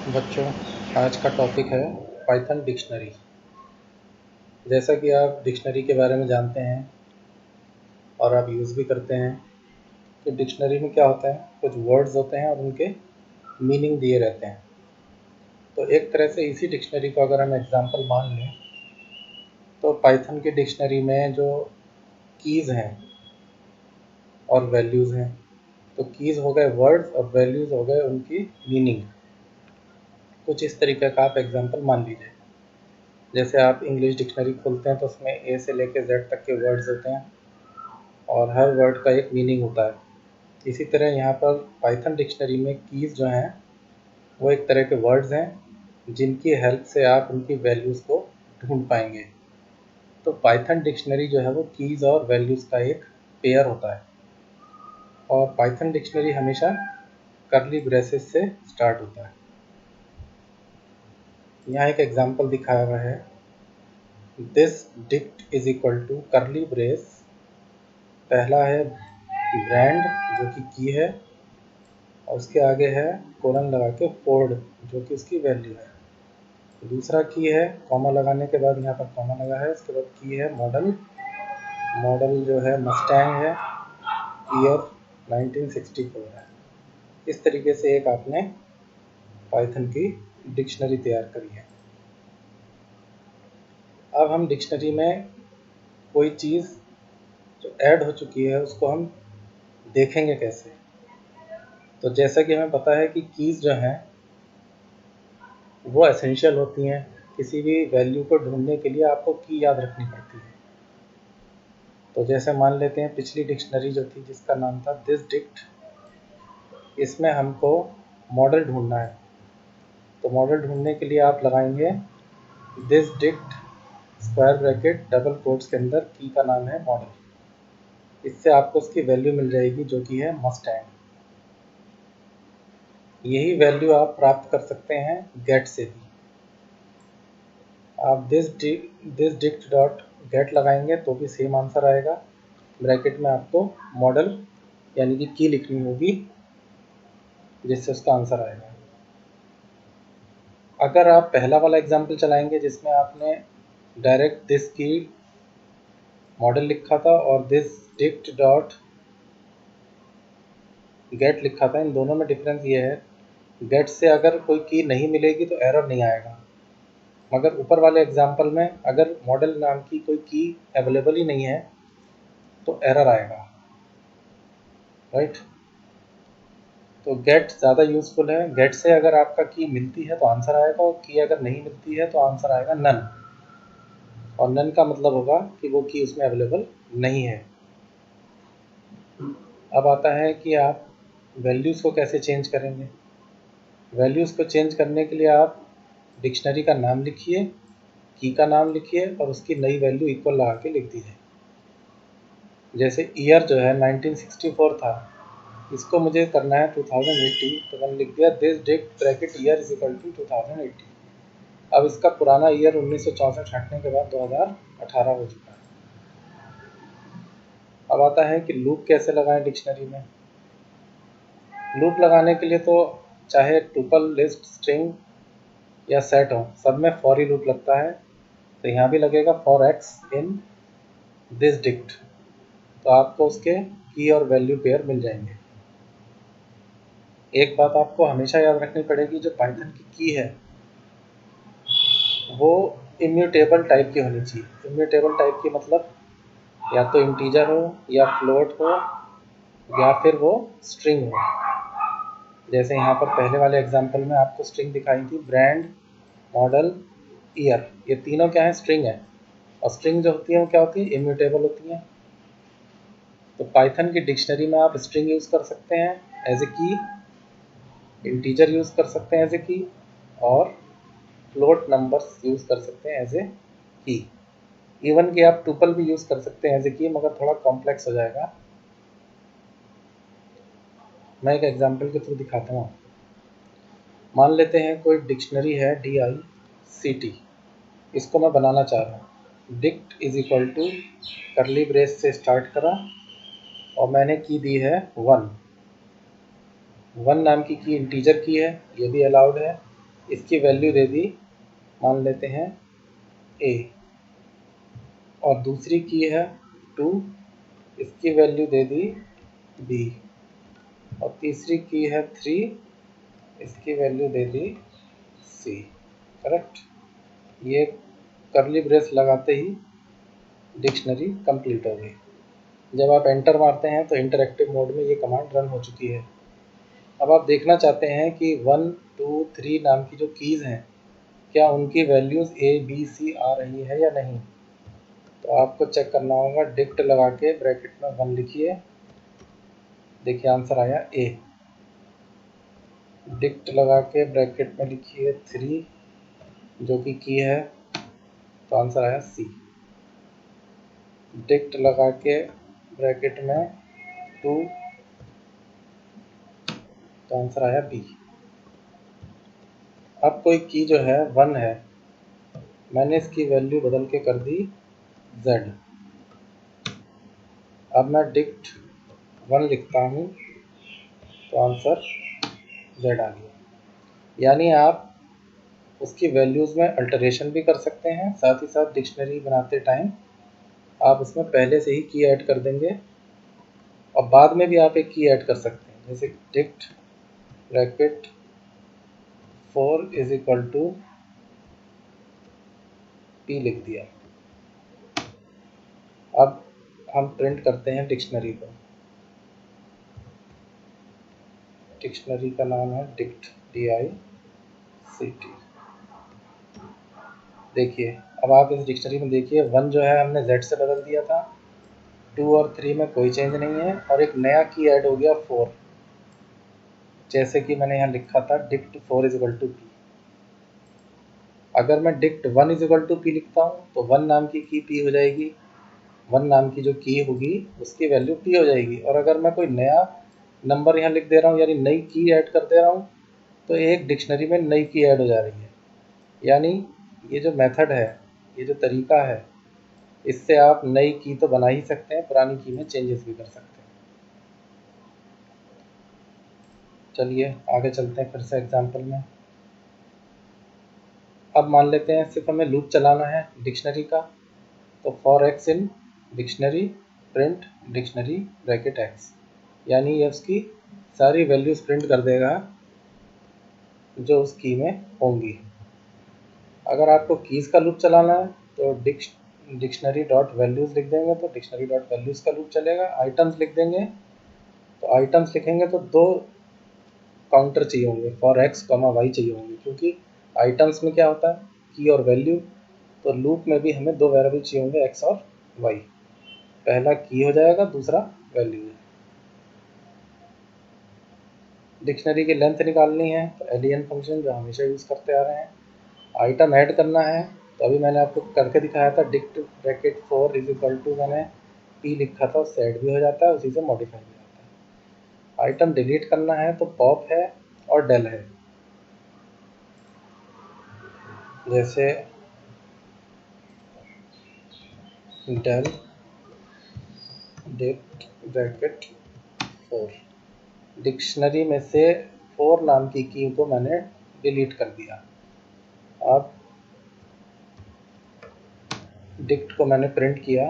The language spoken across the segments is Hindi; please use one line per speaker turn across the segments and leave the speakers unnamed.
बच्चों, आज का टॉपिक है पाइथन डिक्शनरी। जैसा कि आप डिक्शनरी के बारे में जानते हैं और आप यूज़ भी करते हैं कि डिक्शनरी में क्या होता है, कुछ वर्ड्स होते हैं और उनके मीनिंग दिए रहते हैं। तो एक तरह से इसी डिक्शनरी को अगर हम एग्जांपल मान लें तो पाइथन की डिक्शनरी में जो कीज़ हैं और वैल्यूज़ हैं, तो कीज़ हो गए वर्ड्स और वैल्यूज़ हो गए उनकी मीनिंग। कुछ इस तरीके का आप एग्जाम्पल मान लीजिए। जैसे आप इंग्लिश डिक्शनरी खोलते हैं तो उसमें ए से लेकर जेड तक के वर्ड्स होते हैं और हर वर्ड का एक मीनिंग होता है। इसी तरह यहाँ पर पाइथन डिक्शनरी में कीज़ जो हैं वो एक तरह के वर्ड्स हैं जिनकी हेल्प से आप उनकी वैल्यूज़ को ढूंढ पाएंगे। तो पाइथन डिक्शनरी जो है वो कीज़ और वैल्यूज़ का एक पेयर होता है और पाइथन डिक्शनरी हमेशा कर्ली ब्रेसेस से स्टार्ट होता है। यहाँ एक एग्जाम्पल दिखाया हुआ है, this dict is equal to curly brace, पहला है ब्रांड जो कि की है और उसके आगे है कोलन लगा के फोर्ड जो कि उसकी वैल्यू है। दूसरा की है कॉमा लगाने के बाद यहाँ पर कॉमा लगा है, उसके बाद की है मॉडल, मॉडल जो है मस्टैंग है, ईयर 1964 है। इस तरीके से एक आपने पाइथन की डिक्शनरी तैयार करी है। अब हम डिक्शनरी में कोई चीज़ जो ऐड हो चुकी है उसको हम देखेंगे कैसे। तो जैसा कि हमें पता है कि कीज़ जो हैं वो एसेंशियल होती हैं। किसी भी वैल्यू को ढूंढने के लिए आपको की याद रखनी पड़ती है। तो जैसे मान लेते हैं पिछली डिक्शनरी जो थी जिसका नाम था दिस डिक्ट, इसमें हमको मॉडल ढूंढना है। तो मॉडल ढूंढने के लिए आप लगाएंगे this dict square bracket double quotes के अंदर की का नाम है मॉडल। इससे आपको उसकी वैल्यू मिल जाएगी जो कि है मस्टैंग। यही वैल्यू आप प्राप्त कर सकते हैं गेट से भी। आप दिस डिक्ट डॉट गेट लगाएंगे तो भी सेम आंसर आएगा। ब्रैकेट में आपको मॉडल यानी कि की लिखनी होगी जिससे उसका आंसर आएगा। अगर आप पहला वाला एग्जांपल चलाएंगे जिसमें आपने डायरेक्ट दिस की मॉडल लिखा था और दिस डिक्ट डॉट गेट लिखा था, इन दोनों में डिफरेंस ये है गेट से अगर कोई की नहीं मिलेगी तो एरर नहीं आएगा, मगर ऊपर वाले एग्जांपल में अगर मॉडल नाम की कोई की अवेलेबल ही नहीं है तो एरर आएगा, राइट। तो गेट ज़्यादा यूज़फुल है। गेट से अगर आपका की मिलती है तो आंसर आएगा और की अगर नहीं मिलती है तो आंसर आएगा नन, और नन का मतलब होगा कि वो की उसमें अवेलेबल नहीं है। अब आता है कि आप वैल्यूज़ को कैसे चेंज करेंगे। वैल्यूज़ को चेंज करने के लिए आप डिक्शनरी का नाम लिखिए, की का नाम लिखिए और उसकी नई वैल्यू इक्वल लगा के लिख दीजिए। जैसे ईयर जो है 1964 था, इसको मुझे करना है 2080, तो मैंने लिख दिया this dict bracket year is equal to 2080। अब इसका पुराना ईयर 1964 हटने के बाद 2018 हो चुका है। अब आता है कि लूप कैसे लगाएं डिक्शनरी में। लूप लगाने के लिए तो चाहे टुपल, लिस्ट, स्ट्रिंग या सेट हो, सब में फॉर ही लूप लगता है। तो यहाँ भी लगेगा for x in this dict, तो आपको उसके की और वैल्यू पेयर मिल जाएंगे। एक बात आपको हमेशा याद रखनी पड़ेगी, जो पाइथन की है वो इम्यूटेबल टाइप की होनी चाहिए। इम्यूटेबल टाइप की मतलब या तो इंटीजर हो या फ्लोट हो या फिर वो स्ट्रिंग हो। जैसे यहाँ पर पहले वाले एग्जांपल में आपको स्ट्रिंग दिखाई थी, ब्रांड, मॉडल, ईयर, ये तीनों क्या है, स्ट्रिंग है। और स्ट्रिंग जो होती है वो क्या होती है, इम्यूटेबल होती है। तो पाइथन की डिक्शनरी में आप स्ट्रिंग यूज़ कर सकते हैं एज ए की, इंटीजर यूज़ कर सकते हैं एज ए की, और फ्लोट नंबर्स यूज़ कर सकते हैं एज ए की। इवन कि आप टुपल भी यूज़ कर सकते हैं एज ए की, मगर थोड़ा कॉम्प्लेक्स हो जाएगा। मैं एक एग्जांपल के थ्रू दिखाता हूँ आपको। मान लेते हैं कोई डिक्शनरी है DICT, इसको मैं बनाना चाह रहा हूँ। डिक्ट इज इक्वल टू करली ब्रेस से स्टार्ट करा और मैंने की दी है 1 नाम की इंटीजर की है, ये भी अलाउड है। इसकी वैल्यू दे दी, मान लेते हैं A, और दूसरी की है 2, इसकी वैल्यू दे दी B, और तीसरी की है 3, इसकी वैल्यू दे दी C। करेक्ट। ये कर्ली ब्रेस लगाते ही डिक्शनरी कंप्लीट हो गई। जब आप एंटर मारते हैं तो इंटरैक्टिव मोड में ये कमांड रन हो चुकी है। अब आप देखना चाहते हैं कि 1, 2, 3 नाम की जो कीज़ हैं, क्या उनकी वैल्यूज़ A, B, C आ रही है या नहीं। तो आपको चेक करना होगा, डिक्ट लगा के ब्रैकेट में 1 लिखिए, देखिए आंसर आया A। डिक्ट लगा के ब्रैकेट में लिखिए 3, जो कि की है, तो आंसर आया C। डिक्ट लगा के ब्रैकेट में 2, तो आंसर आया B। अब कोई की जो है 1 है, मैंने इसकी वैल्यू बदल के कर दी Z। अब मैं डिक्ट 1 लिखता हूँ, तो आंसर Z आ गया। यानी आप उसकी वैल्यूज़ में अल्टरेशन भी कर सकते हैं, साथ ही साथ डिक्शनरी बनाते टाइम आप उसमें पहले से ही की ऐड कर देंगे, और बाद में भी आप एक की ऐड कर सकते हैं, जैसे dict bracket 4 is equal to P लिख दिया। अब हम प्रिंट करते हैं डिक्शनरी को। डिक्शनरी का नाम है डिक्ट, DICT। देखिए, अब आप इस डिक्शनरी में देखिए 1 जो है हमने Z से बदल दिया था, 2 और 3 में कोई चेंज नहीं है, और एक नया की ऐड हो गया 4, जैसे कि मैंने यहाँ लिखा था dict 4 is equal to P। अगर मैं dict 1 is equal to P लिखता हूँ तो 1 नाम की P हो जाएगी, 1 नाम की जो की होगी उसकी वैल्यू P हो जाएगी। और अगर मैं कोई नया नंबर यहाँ लिख दे रहा हूँ, यानी नई की ऐड कर दे रहा हूँ, तो एक डिक्शनरी में नई की ऐड हो जा रही है। यानी ये जो मेथड है, ये जो तरीका है, इससे आप नई की तो बना ही सकते हैं, पुरानी की में चेंजेस भी कर सकते हैं। चलिए आगे चलते हैं फिर से एग्जाम्पल में। अब मान लेते हैं सिर्फ हमें लूप चलाना है डिक्शनरी का, तो for x in dictionary print dictionary bracket x, यानी ये उसकी सारी वैल्यूज प्रिंट कर देगा जो उस की में होंगी। अगर आपको कीज़ का लूप चलाना है तो डिक्शनरी डॉट वैल्यूज़ लिख देंगे, तो डिक्शनरी डॉट वैल्यूज़ का लूप चलेगा। आइटम्स लिख देंगे, तो आइटम्स लिखेंगे तो 2 काउंटर चाहिए होंगे, फॉर एक्स कॉमा वाई चाहिए होंगे, क्योंकि आइटम्स में क्या होता है, की और वैल्यू। तो लूप में भी हमें 2 वेरिएबल चाहिए होंगे, एक्स और वाई। पहला की हो जाएगा, दूसरा वैल्यू है। डिक्शनरी की लेंथ निकालनी है तो एलियन फंक्शन जो हमेशा यूज़ करते आ रहे हैं। आइटम ऐड करना है तो अभी मैंने आपको करके दिखाया था, dict bracket 4 is equal to, मैंने P लिखा था, उससे ऐड भी हो जाता है, उसी से मॉडिफाई भी हो जाता है। आइटम डिलीट करना है तो पॉप है और डेल है, जैसे डेल डिक्ट ब्रैकेट 4। डिक्शनरी में से 4 नाम की को मैंने डिलीट कर दिया। अब डिक्ट को मैंने प्रिंट किया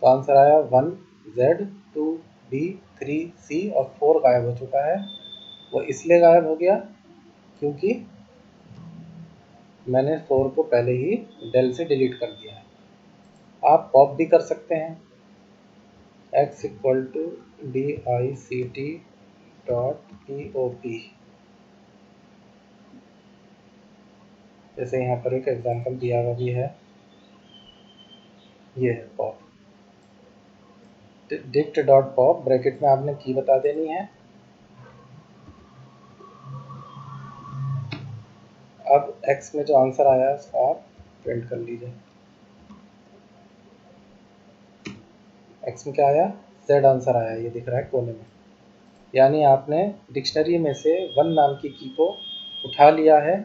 तो आंसर आया 1 Z, 2 B, 3 C और 4 गायब हो चुका है। वो इसलिए गायब हो गया क्योंकि मैंने 4 को पहले ही डेल से डिलीट कर दिया है। आप पॉप भी कर सकते हैं, x equal to DICT dot POP, जैसे यहाँ पर एक एग्जांपल दिया हुआ भी है, ये है pop. Dict dot pop bracket में आपने की बता देनी है। अब x में जो आंसर आया है उसका आप प्रिंट कर लीजिए। x में क्या आया, Z आंसर आया, ये दिख रहा है कोने में। यानी आपने डिक्शनरी में से 1 नाम की को उठा लिया है,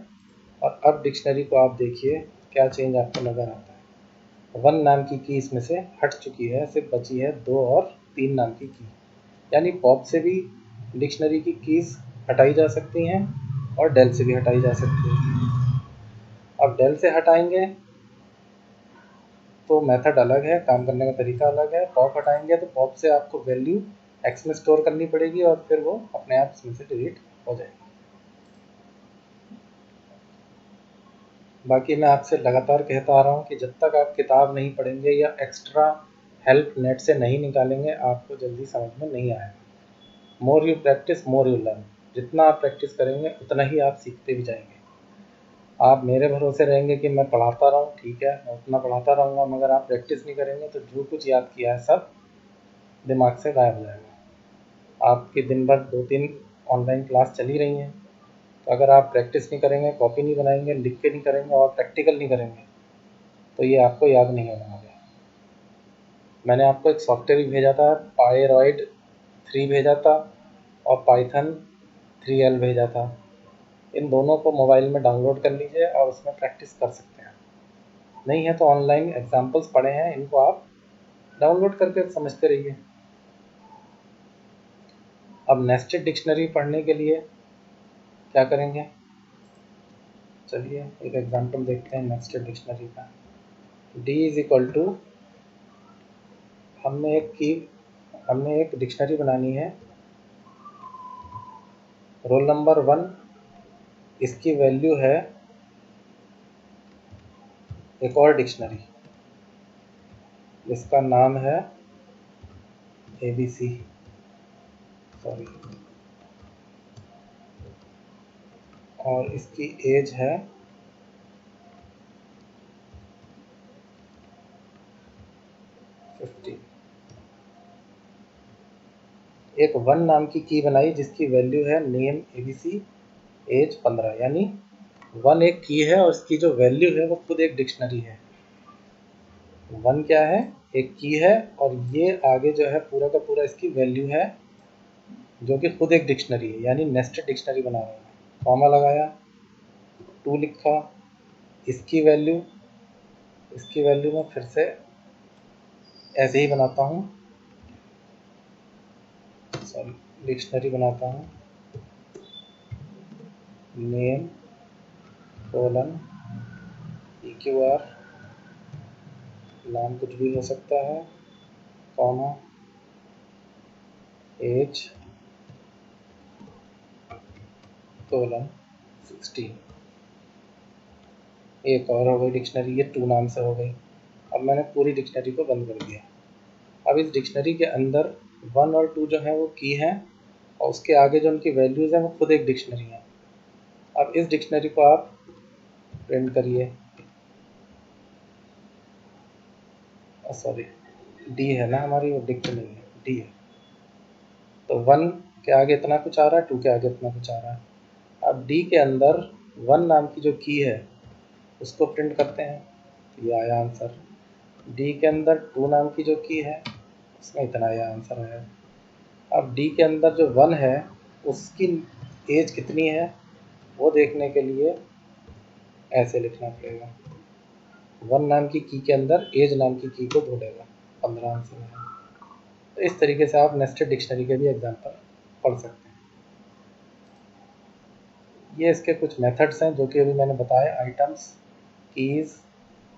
और अब डिक्शनरी को आप देखिए क्या चेंज आपको नज़र आता है। 1 नाम की इसमें से हट चुकी है, सिर्फ बची है 2 और 3 नाम की। यानी पॉप से भी डिक्शनरी की कीज़ हटाई जा सकती हैं और डेल से भी हटाई जा सकती हैं। अब डेल से हटाएंगे तो मेथड अलग है, काम करने का तरीका अलग है। पॉप हटाएंगे तो पॉप से आपको वैल्यू एक्स में स्टोर करनी पड़ेगी और फिर वो अपने आप इसमें से डिलीट हो जाएगी। बाकी मैं आपसे लगातार कहता आ रहा हूँ कि जब तक आप किताब नहीं पढ़ेंगे या एक्स्ट्रा हेल्प नेट से नहीं निकालेंगे, आपको जल्दी समझ में नहीं आएगा। More you practice more you learn. जितना आप प्रैक्टिस करेंगे उतना ही आप सीखते भी जाएंगे। आप मेरे भरोसे रहेंगे कि मैं पढ़ाता रहूँ, ठीक है, मैं उतना पढ़ाता रहूँगा, मगर आप प्रैक्टिस नहीं करेंगे तो जो कुछ याद किया है सब दिमाग से गायब हो जाएगा। आपकी दिन भर 2-3 ऑनलाइन क्लास चली रही हैं, तो अगर आप प्रैक्टिस नहीं करेंगे, कॉपी नहीं बनाएंगे, लिख के नहीं करेंगे और प्रैक्टिकल नहीं करेंगे तो ये आपको याद नहीं होने वाला। मैंने आपको एक सॉफ्टवेयर भी भेजा था, पायरॉइड 3 भेजा था और पाइथन 3L भेजा था। इन दोनों को मोबाइल में डाउनलोड कर लीजिए और उसमें प्रैक्टिस कर सकते हैं। नहीं है तो ऑनलाइन एग्जाम्पल्स पड़े हैं, इनको आप डाउनलोड करके समझते रहिए। अब नेस्टेड डिक्शनरी पढ़ने के लिए क्या करेंगे, चलिए एक एग्जांपल देखते हैं नेस्टेड डिक्शनरी का। D इज इक्वल टू, हमने एक डिक्शनरी बनानी है, रोल नंबर 1, इसकी वैल्यू है एक और डिक्शनरी, इसका नाम है ABC, सॉरी, और इसकी एज है 50। एक 1 नाम की की बनाई जिसकी वैल्यू है नेम ABC, एज 15, यानी 1 एक की है और इसकी जो वैल्यू है वो खुद एक डिक्शनरी है। 1 क्या है, एक की है, और ये आगे जो है पूरा का पूरा इसकी वैल्यू है जो कि खुद एक डिक्शनरी है, यानी नेस्टेड डिक्शनरी बना रहे हैं। कॉमा लगाया, 2 लिखा, इसकी वैल्यू मैं फिर से ऐसे ही बनाता हूँ, सॉरी, डिक्शनरी बनाता हूँ, नेम कोलन EQR, नाम कुछ भी हो सकता है, कॉमा, एज कोलन 16। एक और हो गई डिक्शनरी, ये 2 नाम से हो गई। अब मैंने पूरी डिक्शनरी को बंद कर दिया। अब इस डिक्शनरी के अंदर 1 और 2 जो है वो की हैं और उसके आगे जो उनकी वैल्यूज़ हैं वो खुद एक डिक्शनरी है। अब इस डिक्शनरी को आप प्रिंट करिए, सॉरी, D है ना हमारी, वो डिक्ट नहीं है, D है। तो 1 के आगे इतना कुछ आ रहा है, 2 के आगे इतना कुछ आ रहा है। अब D के अंदर 1 नाम की जो की है उसको प्रिंट करते हैं, तो ये आया आंसर। D के अंदर 2 नाम की जो की है उसमें इतना आया आंसर है। अब D के अंदर जो 1 है उसकी एज कितनी है वो देखने के लिए ऐसे लिखना पड़ेगा, 1 नाम की के अंदर एज नाम की को ढूंढेगा, 15 आंसर है। तो इस तरीके से आप नेस्टेड डिक्शनरी के भी एग्जाम्पल पढ़ सकते हैं। ये इसके कुछ मेथड्स हैं जो कि अभी मैंने बताए, items, keys,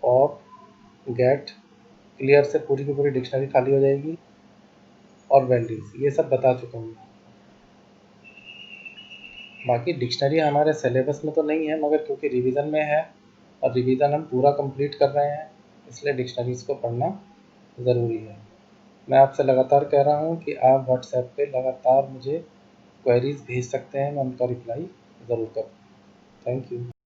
pop, get, clear से पूरी की पूरी डिक्शनरी खाली हो जाएगी, और वैल्यूज़, ये सब बता चुका हूँ। बाकी डिक्शनरी हमारे सिलेबस में तो नहीं है, मगर क्योंकि रिवीजन में है और रिवीजन हम पूरा कंप्लीट कर रहे हैं, इसलिए डिक्शनरीज़ को पढ़ना ज़रूरी है। मैं आपसे लगातार कह रहा हूँ कि आप व्हाट्सएप पे लगातार मुझे क्वेरीज़ भेज सकते हैं, मैं उनका रिप्लाई ज़रूर करूँ। Thank you.